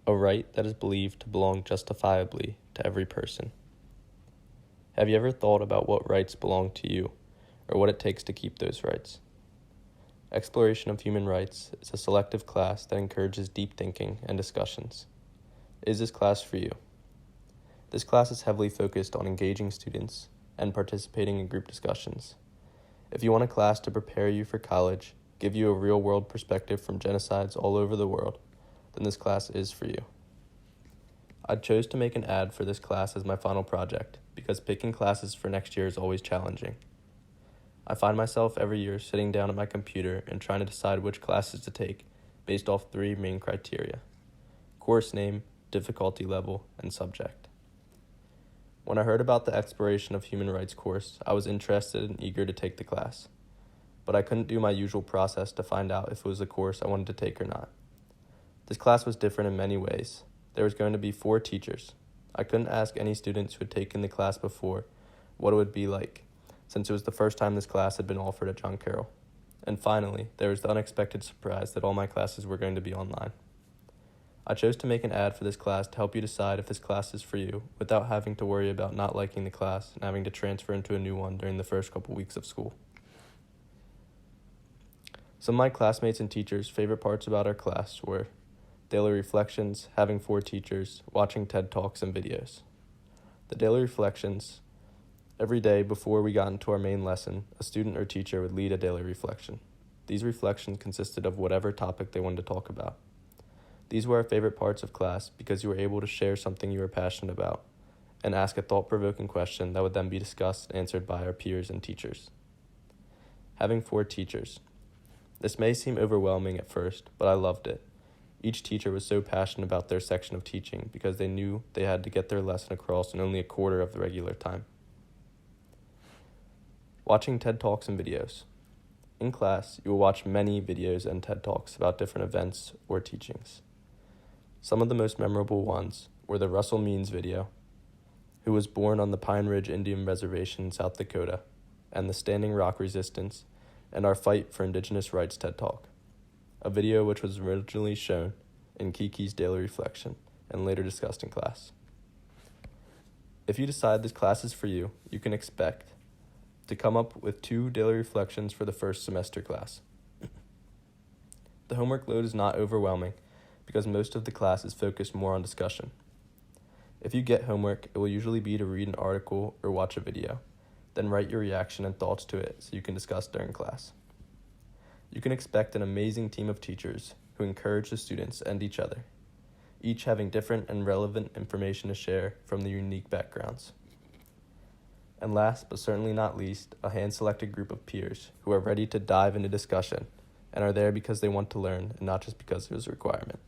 a right that is believed to belong justifiably to every person. Have you ever thought about what rights belong to you, or what it takes to keep those rights? Exploration of Human Rights is a selective class that encourages deep thinking and discussions. Is this class for you? This class is heavily focused on engaging students and participating in group discussions. If you want a class to prepare you for college, give you a real-world perspective from genocides all over the world, then this class is for you. I chose to make an ad for this class as my final project because picking classes for next year is always challenging. I find myself every year sitting down at my computer and trying to decide which classes to take based off 3 main criteria: course name, difficulty level, and subject. When I heard about the Exploration of Human Rights course, I was interested and eager to take the class, but I couldn't do my usual process to find out if it was a course I wanted to take or not. This class was different in many ways. There was going to be 4 teachers. I couldn't ask any students who had taken the class before what it would be like, since it was the first time this class had been offered at John Carroll. And finally, there was the unexpected surprise that all my classes were going to be online. I chose to make an ad for this class to help you decide if this class is for you without having to worry about not liking the class and having to transfer into a new one during the first couple weeks of school. Some of my classmates and teachers' favorite parts about our class were daily reflections, having 4 teachers, watching TED Talks and videos. The daily reflections: every day before we got into our main lesson, a student or teacher would lead a daily reflection. These reflections consisted of whatever topic they wanted to talk about. These were our favorite parts of class because you were able to share something you were passionate about and ask a thought-provoking question that would then be discussed and answered by our peers and teachers. Having 4 teachers. This may seem overwhelming at first, but I loved it. Each teacher was so passionate about their section of teaching because they knew they had to get their lesson across in only a quarter of the regular time. Watching TED Talks and videos. In class, you will watch many videos and TED Talks about different events or teachings. Some of the most memorable ones were the Russell Means video, who was born on the Pine Ridge Indian Reservation in South Dakota, and the Standing Rock Resistance, and our Fight for Indigenous Rights TED Talk, a video which was originally shown in Kiki's daily reflection and later discussed in class. If you decide this class is for you, you can expect to come up with 2 daily reflections for the first semester class. The homework load is not overwhelming because most of the class is focused more on discussion. If you get homework, it will usually be to read an article or watch a video, then write your reaction and thoughts to it so you can discuss during class. You can expect an amazing team of teachers who encourage the students and each other, each having different and relevant information to share from their unique backgrounds. And last, but certainly not least, a hand-selected group of peers who are ready to dive into discussion and are there because they want to learn and not just because it is a requirement.